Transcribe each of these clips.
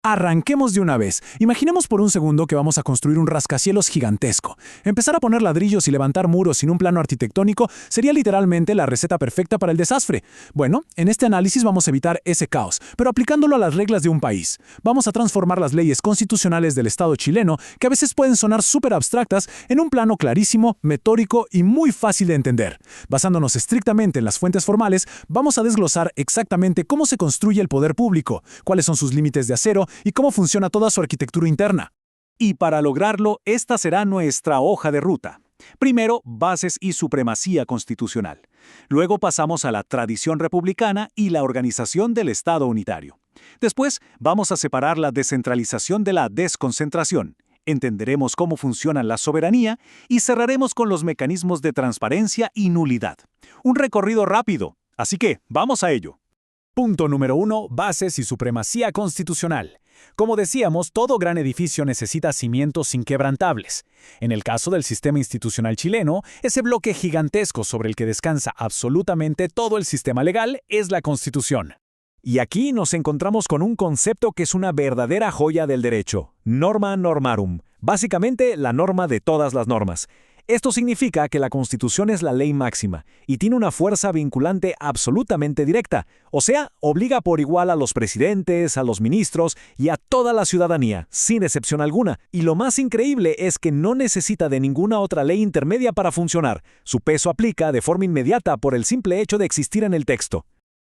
Arranquemos de una vez. Imaginemos por un segundo que vamos a construir un rascacielos gigantesco. Empezar a poner ladrillos y levantar muros sin un plano arquitectónico sería literalmente la receta perfecta para el desastre. Bueno, en este análisis vamos a evitar ese caos, pero aplicándolo a las reglas de un país. Vamos a transformar las leyes constitucionales del Estado chileno, que a veces pueden sonar súper abstractas, en un plano clarísimo, metódico y muy fácil de entender. Basándonos estrictamente en las fuentes formales, vamos a desglosar exactamente cómo se construye el poder público, cuáles son sus límites de acero y cómo funciona toda su arquitectura interna. Y para lograrlo, esta será nuestra hoja de ruta. Primero, bases y supremacía constitucional. Luego pasamos a la tradición republicana y la organización del Estado unitario. Después, vamos a separar la descentralización de la desconcentración. Entenderemos cómo funciona la soberanía y cerraremos con los mecanismos de transparencia y nulidad. Un recorrido rápido, así que vamos a ello. Punto número 1. Bases y supremacía constitucional. Como decíamos, todo gran edificio necesita cimientos inquebrantables. En el caso del sistema institucional chileno, ese bloque gigantesco sobre el que descansa absolutamente todo el sistema legal es la Constitución. Y aquí nos encontramos con un concepto que es una verdadera joya del derecho: norma normarum, básicamente la norma de todas las normas. Esto significa que la Constitución es la ley máxima y tiene una fuerza vinculante absolutamente directa, o sea, obliga por igual a los presidentes, a los ministros y a toda la ciudadanía, sin excepción alguna. Y lo más increíble es que no necesita de ninguna otra ley intermedia para funcionar. Su peso aplica de forma inmediata por el simple hecho de existir en el texto.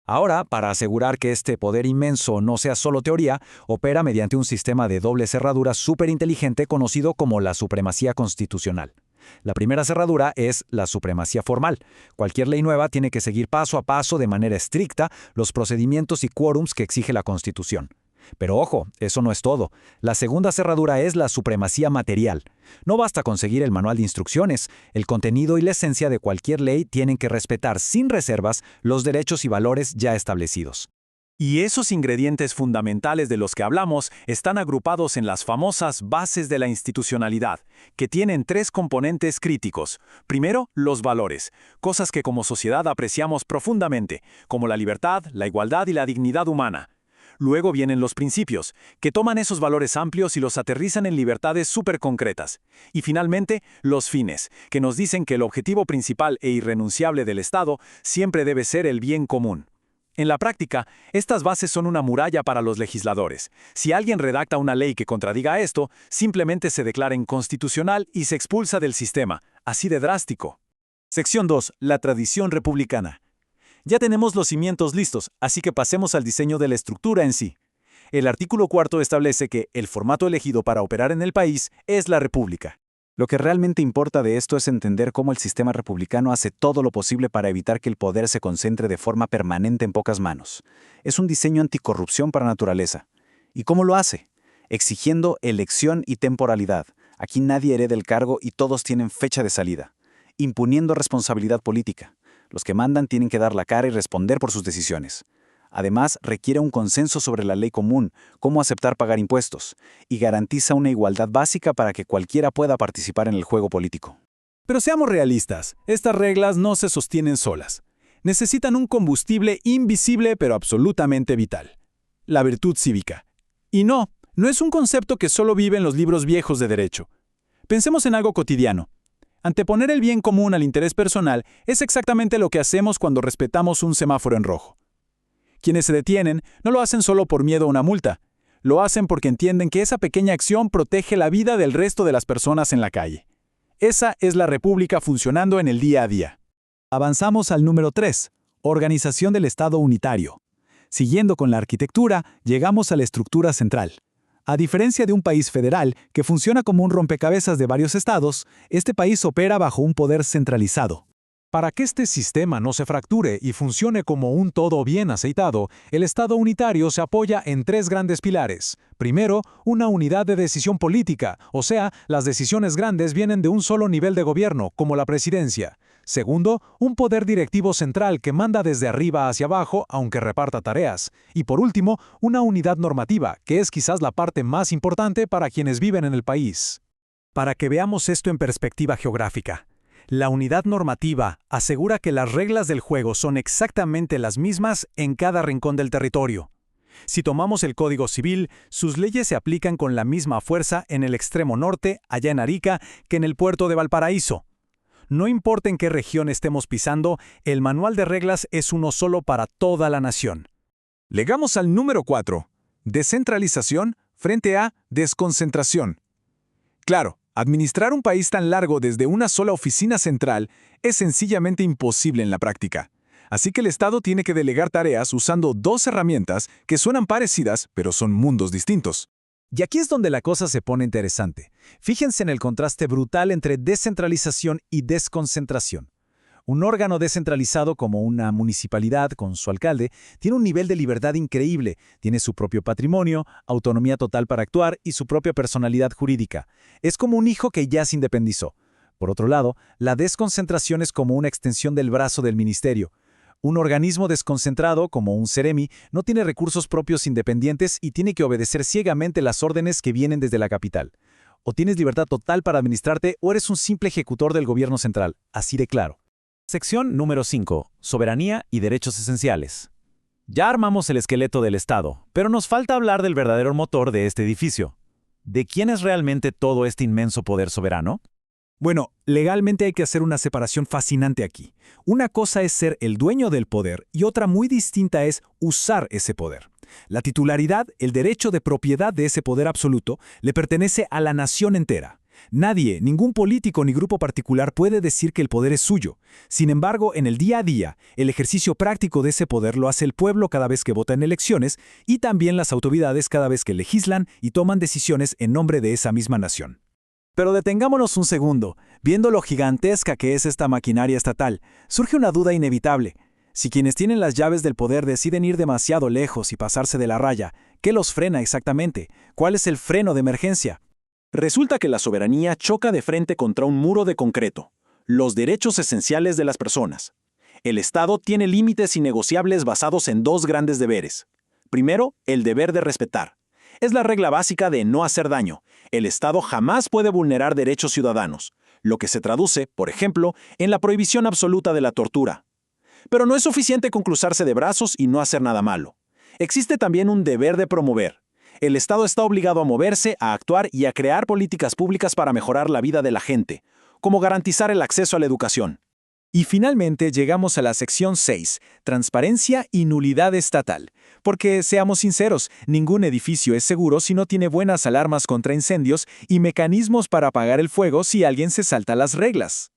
Ahora, para asegurar que este poder inmenso no sea solo teoría, opera mediante un sistema de doble cerradura superinteligente conocido como la supremacía constitucional. La primera cerradura es la supremacía formal. Cualquier ley nueva tiene que seguir paso a paso de manera estricta los procedimientos y quórums que exige la Constitución. Pero ojo, eso no es todo. La segunda cerradura es la supremacía material. No basta con seguir el manual de instrucciones. El contenido y la esencia de cualquier ley tienen que respetar sin reservas los derechos y valores ya establecidos. Y esos ingredientes fundamentales de los que hablamos están agrupados en las famosas bases de la institucionalidad, que tienen tres componentes críticos. Primero, los valores, cosas que como sociedad apreciamos profundamente, como la libertad, la igualdad y la dignidad humana. Luego vienen los principios, que toman esos valores amplios y los aterrizan en libertades súper concretas. Y finalmente, los fines, que nos dicen que el objetivo principal e irrenunciable del Estado siempre debe ser el bien común. En la práctica, estas bases son una muralla para los legisladores. Si alguien redacta una ley que contradiga esto, simplemente se declara inconstitucional y se expulsa del sistema. Así de drástico. Sección 2. La tradición republicana. Ya tenemos los cimientos listos, así que pasemos al diseño de la estructura en sí. El artículo 4 establece que el formato elegido para operar en el país es la república. Lo que realmente importa de esto es entender cómo el sistema republicano hace todo lo posible para evitar que el poder se concentre de forma permanente en pocas manos. Es un diseño anticorrupción por naturaleza. ¿Y cómo lo hace? Exigiendo elección y temporalidad. Aquí nadie hereda el cargo y todos tienen fecha de salida. Imponiendo responsabilidad política. Los que mandan tienen que dar la cara y responder por sus decisiones. Además, requiere un consenso sobre la ley común, cómo aceptar pagar impuestos, y garantiza una igualdad básica para que cualquiera pueda participar en el juego político. Pero seamos realistas, estas reglas no se sostienen solas. Necesitan un combustible invisible pero absolutamente vital: la virtud cívica. Y no es un concepto que solo vive en los libros viejos de derecho. Pensemos en algo cotidiano. Anteponer el bien común al interés personal es exactamente lo que hacemos cuando respetamos un semáforo en rojo. Quienes se detienen no lo hacen solo por miedo a una multa, lo hacen porque entienden que esa pequeña acción protege la vida del resto de las personas en la calle. Esa es la república funcionando en el día a día. Avanzamos al número 3, organización del Estado unitario. Siguiendo con la arquitectura, llegamos a la estructura central. A diferencia de un país federal que funciona como un rompecabezas de varios estados, este país opera bajo un poder centralizado. Para que este sistema no se fracture y funcione como un todo bien aceitado, el Estado unitario se apoya en tres grandes pilares. Primero, una unidad de decisión política, o sea, las decisiones grandes vienen de un solo nivel de gobierno, como la presidencia. Segundo, un poder directivo central que manda desde arriba hacia abajo, aunque reparta tareas. Y por último, una unidad normativa, que es quizás la parte más importante para quienes viven en el país. Para que veamos esto en perspectiva geográfica. La unidad normativa asegura que las reglas del juego son exactamente las mismas en cada rincón del territorio. Si tomamos el Código Civil, sus leyes se aplican con la misma fuerza en el extremo norte, allá en Arica, que en el puerto de Valparaíso. No importa en qué región estemos pisando, el manual de reglas es uno solo para toda la nación. Llegamos al número 4. Descentralización frente a desconcentración. Claro, administrar un país tan largo desde una sola oficina central es sencillamente imposible en la práctica. Así que el Estado tiene que delegar tareas usando dos herramientas que suenan parecidas, pero son mundos distintos. Y aquí es donde la cosa se pone interesante. Fíjense en el contraste brutal entre descentralización y desconcentración. Un órgano descentralizado como una municipalidad con su alcalde tiene un nivel de libertad increíble, tiene su propio patrimonio, autonomía total para actuar y su propia personalidad jurídica. Es como un hijo que ya se independizó. Por otro lado, la desconcentración es como una extensión del brazo del ministerio. Un organismo desconcentrado, como un Ceremi, no tiene recursos propios independientes y tiene que obedecer ciegamente las órdenes que vienen desde la capital. O tienes libertad total para administrarte o eres un simple ejecutor del gobierno central, así de claro. Sección número 5. Soberanía y derechos esenciales. Ya armamos el esqueleto del Estado, pero nos falta hablar del verdadero motor de este edificio. ¿De quién es realmente todo este inmenso poder soberano? Bueno, legalmente hay que hacer una separación fascinante aquí. Una cosa es ser el dueño del poder y otra muy distinta es usar ese poder. La titularidad, el derecho de propiedad de ese poder absoluto, le pertenece a la nación entera. Nadie, ningún político ni grupo particular puede decir que el poder es suyo. Sin embargo, en el día a día, el ejercicio práctico de ese poder lo hace el pueblo cada vez que vota en elecciones y también las autoridades cada vez que legislan y toman decisiones en nombre de esa misma nación. Pero detengámonos un segundo. Viendo lo gigantesca que es esta maquinaria estatal, surge una duda inevitable. Si quienes tienen las llaves del poder deciden ir demasiado lejos y pasarse de la raya, ¿qué los frena exactamente? ¿Cuál es el freno de emergencia? Resulta que la soberanía choca de frente contra un muro de concreto: los derechos esenciales de las personas. El Estado tiene límites innegociables basados en dos grandes deberes. Primero, el deber de respetar. Es la regla básica de no hacer daño. El Estado jamás puede vulnerar derechos ciudadanos, lo que se traduce, por ejemplo, en la prohibición absoluta de la tortura. Pero no es suficiente con cruzarse de brazos y no hacer nada malo. Existe también un deber de promover. El Estado está obligado a moverse, a actuar y a crear políticas públicas para mejorar la vida de la gente, como garantizar el acceso a la educación. Y finalmente llegamos a la sección 6, transparencia y nulidad estatal. Porque, seamos sinceros, ningún edificio es seguro si no tiene buenas alarmas contra incendios y mecanismos para apagar el fuego si alguien se salta las reglas.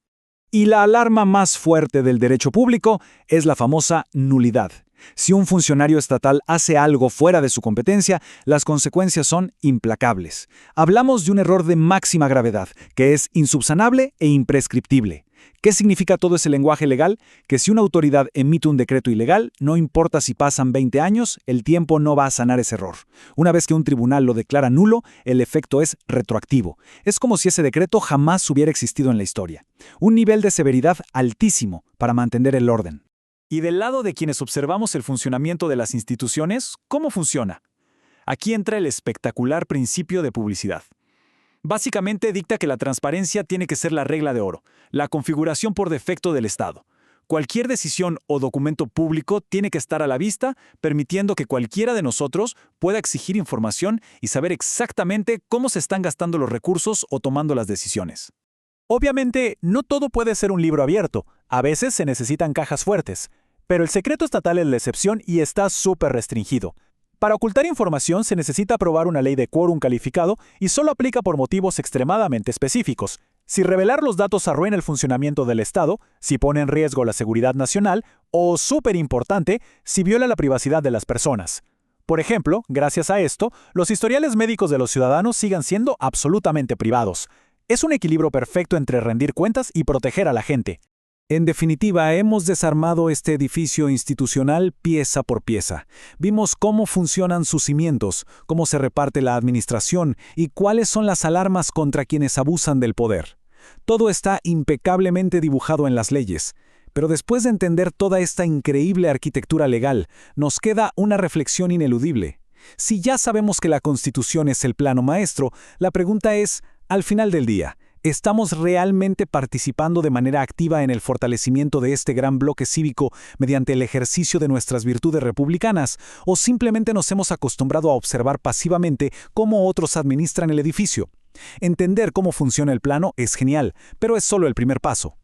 Y la alarma más fuerte del derecho público es la famosa nulidad. Si un funcionario estatal hace algo fuera de su competencia, las consecuencias son implacables. Hablamos de un error de máxima gravedad, que es insubsanable e imprescriptible. ¿Qué significa todo ese lenguaje legal? Que si una autoridad emite un decreto ilegal, no importa si pasan 20 años, el tiempo no va a sanar ese error. Una vez que un tribunal lo declara nulo, el efecto es retroactivo. Es como si ese decreto jamás hubiera existido en la historia. Un nivel de severidad altísimo para mantener el orden. Y del lado de quienes observamos el funcionamiento de las instituciones, ¿cómo funciona? Aquí entra el espectacular principio de publicidad. Básicamente dicta que la transparencia tiene que ser la regla de oro, la configuración por defecto del Estado. Cualquier decisión o documento público tiene que estar a la vista, permitiendo que cualquiera de nosotros pueda exigir información y saber exactamente cómo se están gastando los recursos o tomando las decisiones. Obviamente, no todo puede ser un libro abierto. A veces se necesitan cajas fuertes. Pero el secreto estatal es la excepción y está súper restringido. Para ocultar información se necesita aprobar una ley de quórum calificado y solo aplica por motivos extremadamente específicos. Si revelar los datos arruina el funcionamiento del Estado, si pone en riesgo la seguridad nacional o, súper importante, si viola la privacidad de las personas. Por ejemplo, gracias a esto, los historiales médicos de los ciudadanos sigan siendo absolutamente privados. Es un equilibrio perfecto entre rendir cuentas y proteger a la gente. En definitiva, hemos desarmado este edificio institucional pieza por pieza. Vimos cómo funcionan sus cimientos, cómo se reparte la administración y cuáles son las alarmas contra quienes abusan del poder. Todo está impecablemente dibujado en las leyes. Pero después de entender toda esta increíble arquitectura legal, nos queda una reflexión ineludible. Si ya sabemos que la Constitución es el plano maestro, la pregunta es, al final del día, ¿Estamos realmente participando de manera activa en el fortalecimiento de este gran bloque cívico mediante el ejercicio de nuestras virtudes republicanas, o simplemente nos hemos acostumbrado a observar pasivamente cómo otros administran el edificio? Entender cómo funciona el plano es genial, pero es solo el primer paso.